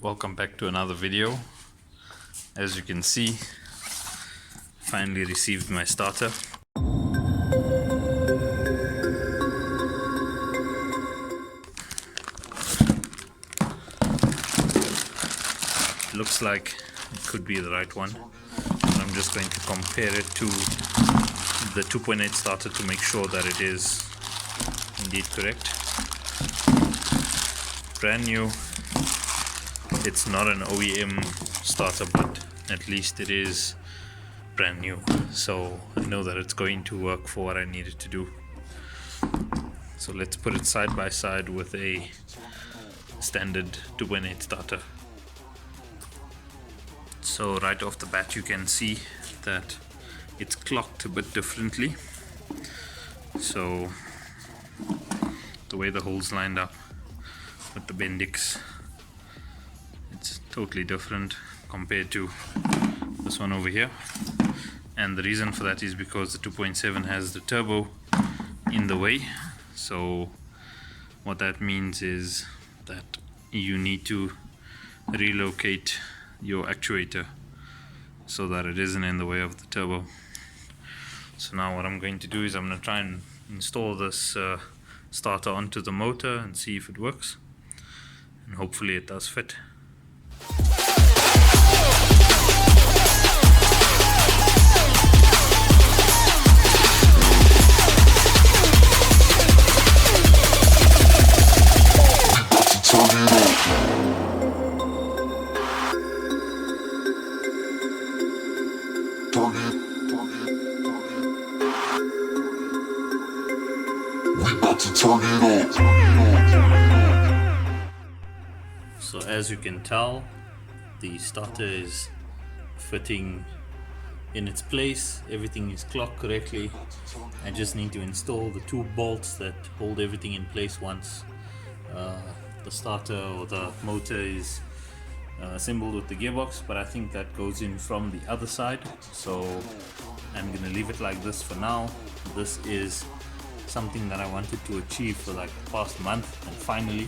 welcome back to another video. As you can see, finally received my starter. Looks like it could be the right one, but I'm just going to compare it to the 2.8 starter to make sure that it is indeed correct. Brand new. It's not an OEM starter, but at least it is brand new, so I know that it's going to work for what I need it to do. So let's put it side by side with a standard 2.8 starter. So right off the bat you can see that it's clocked a bit differently. So the way the holes lined up with the bendix, it's totally different compared to this one over here. And the reason for that is because the 2.7 has the turbo in the way. So what that means is that you need to relocate your actuator so that it isn't in the way of the turbo. So now what I'm going to do is I'm going to try and install this starter onto the motor and see if it works, and hopefully it does fit. So as you can tell, the starter is fitting in its place. Everything is clocked correctly. I just need to install the two bolts that hold everything in place once the starter or the motor is assembled with the gearbox, but I think that goes in from the other side, so I'm gonna leave it like this for now. This is something that I wanted to achieve for like the past month, and finally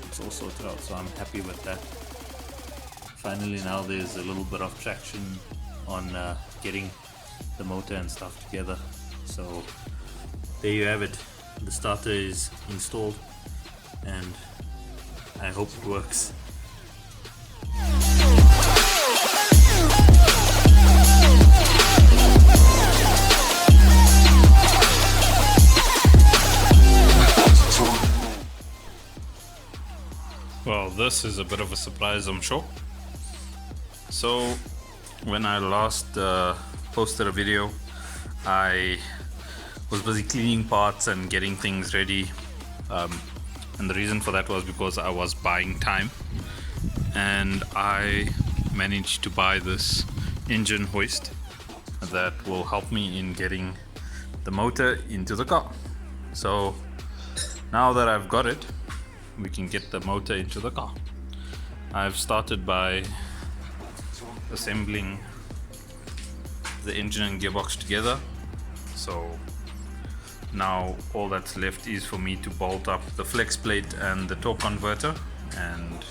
it's all sorted out, so I'm happy with that. Finally now there's a little bit of traction on getting the motor and stuff together. So there you have it, the starter is installed and I hope it works. Well, this is a bit of a surprise, I'm sure. So when I last posted a video, I was busy cleaning parts and getting things ready, and the reason for that was because I was buying time, and I managed to buy this engine hoist that will help me in getting the motor into the car. So now that I've got it, we can get the motor into the car. I've started by assembling the engine and gearbox together, so now all that's left is for me to bolt up the flex plate and the torque converter, and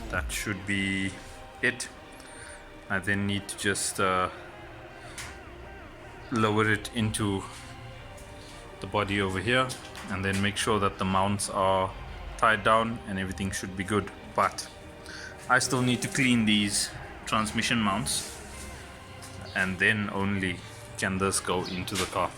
that should be it. I then need to just lower it into the body over here and then make sure that the mounts are tied down and everything should be good. But I still need to clean these transmission mounts, and then only can this go into the car.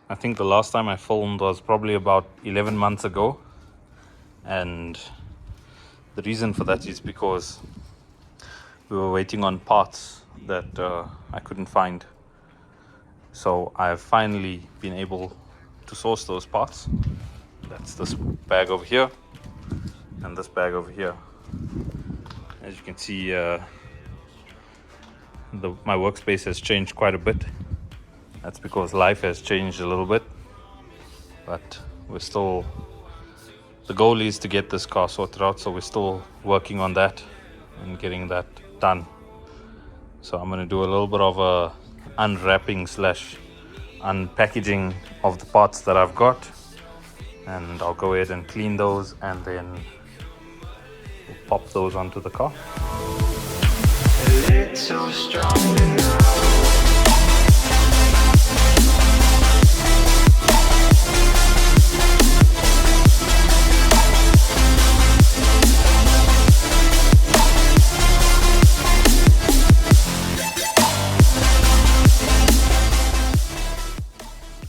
I think the last time I filmed was probably about 11 months ago, and the reason for that is because we were waiting on parts that I couldn't find. So I've finally been able to source those parts. That's this bag over here and this bag over here. As you can see, my workspace has changed quite a bit. That's because life has changed a little bit, but we're still, the goal is to get this car sorted out, so we're still working on that and getting that done. So I'm going to do a little bit of a unwrapping slash unpackaging of the parts that I've got, and I'll go ahead and clean those and then we'll pop those onto the car. So strong.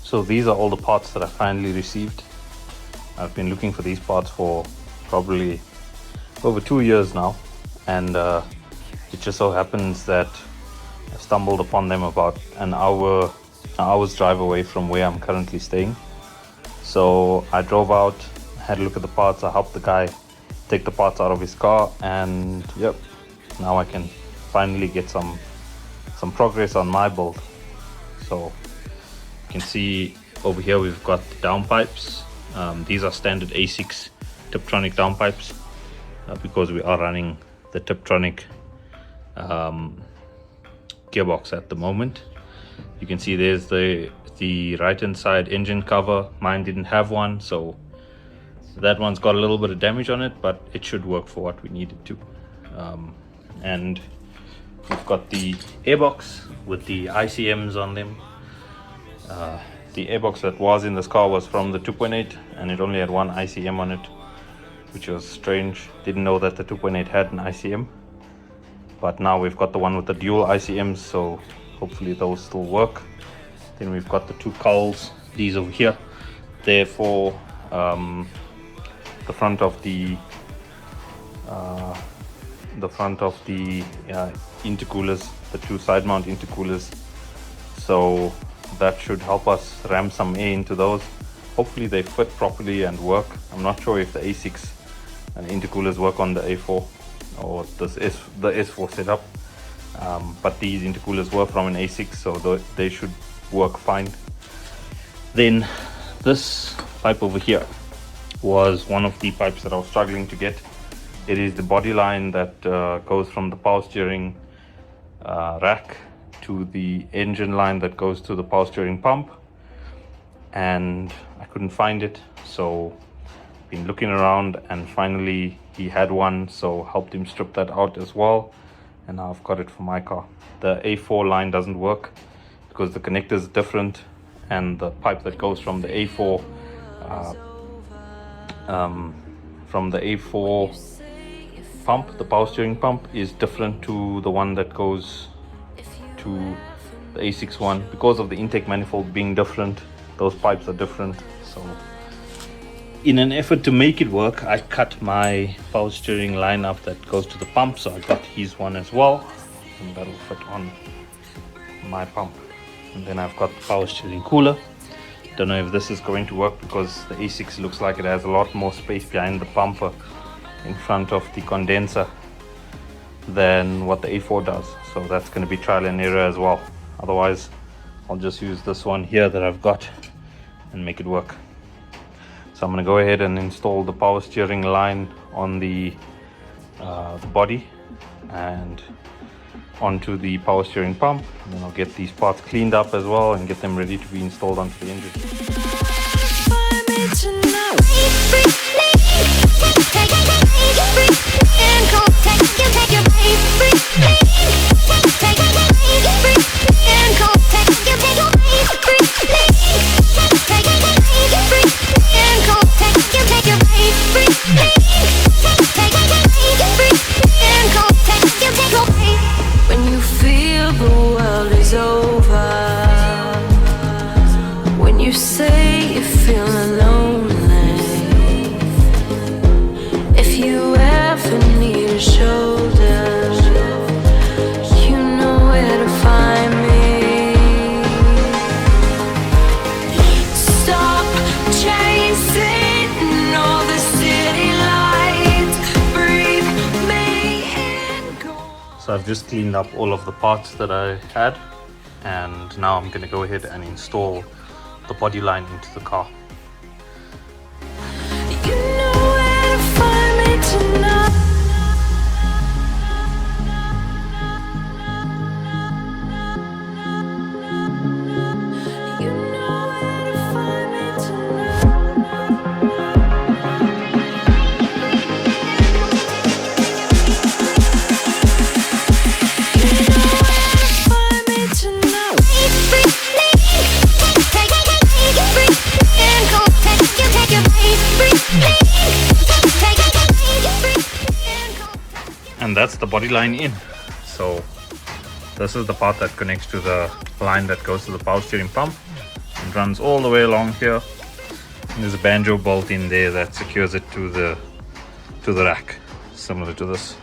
So these are all the parts that I finally received. I've been looking for these parts for probably over 2 years now, and it just so happens that I stumbled upon them about an hour's drive away from where I'm currently staying. So I drove out, had a look at the parts, I helped the guy take the parts out of his car, and yep, now I can finally get some progress on my build. So you can see over here we've got the downpipes. These are standard A6 Tiptronic downpipes because we are running the Tiptronic gearbox at the moment. You can see there's the right hand side engine cover. Mine didn't have one, so that one's got a little bit of damage on it, but it should work for what we need it to. And we've got the airbox with the ICMs on them. The airbox that was in this car was from the 2.8 and it only had one ICM on it, which was strange. Didn't know that the 2.8 had an ICM, but now we've got the one with the dual ICMs, so hopefully those still work. Then we've got the two cowls, these over here. They're for the front of the intercoolers, the two side mount intercoolers. So that should help us ram some air into those. Hopefully they fit properly and work. I'm not sure if the A6 and intercoolers work on the A4 or the S4 setup, but these intercoolers were from an A6, so they should work fine. Then this pipe over here was one of the pipes that I was struggling to get. It is the body line that goes from the power steering rack to the engine line that goes to the power steering pump, and I couldn't find it, so been looking around and finally he had one, so helped him strip that out as well, and now I've got it for my car. The A4 line doesn't work because the connector is different, and the pipe that goes from the A4 pump, the power steering pump, is different to the one that goes to the A6 one. Because of the intake manifold being different, those pipes are different. So in an effort to make it work, I cut my power steering line up that goes to the pump, so I got his one as well, and that'll fit on my pump. And then I've got the power steering cooler. Don't know if this is going to work because the A6 looks like it has a lot more space behind the bumper in front of the condenser than what the A4 does, so that's going to be trial and error as well. Otherwise I'll just use this one here that I've got and make it work. So I'm going to go ahead and install the power steering line on the body and onto the power steering pump, and then I'll get these parts cleaned up as well and get them ready to be installed onto the engine. When you feel the world is over, when you say you're feeling lonely, if you ever need a shoulder, you know where to find me. Stop chasing all the city lights, breathe me in, go. So I've just cleaned up all of the parts that I had, and now I'm going to go ahead and install the body line into the car. You know where to find me tonight. that's the body line in. So this is the part that connects to the line that goes to the power steering pump and runs all the way along here. And there's a banjo bolt in there that secures it to the rack, similar to this.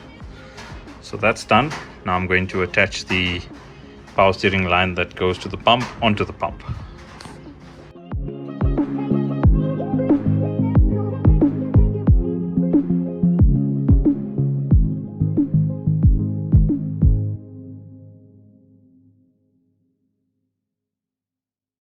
So that's done. Now I'm going to attach the power steering line that goes to the pump onto the pump.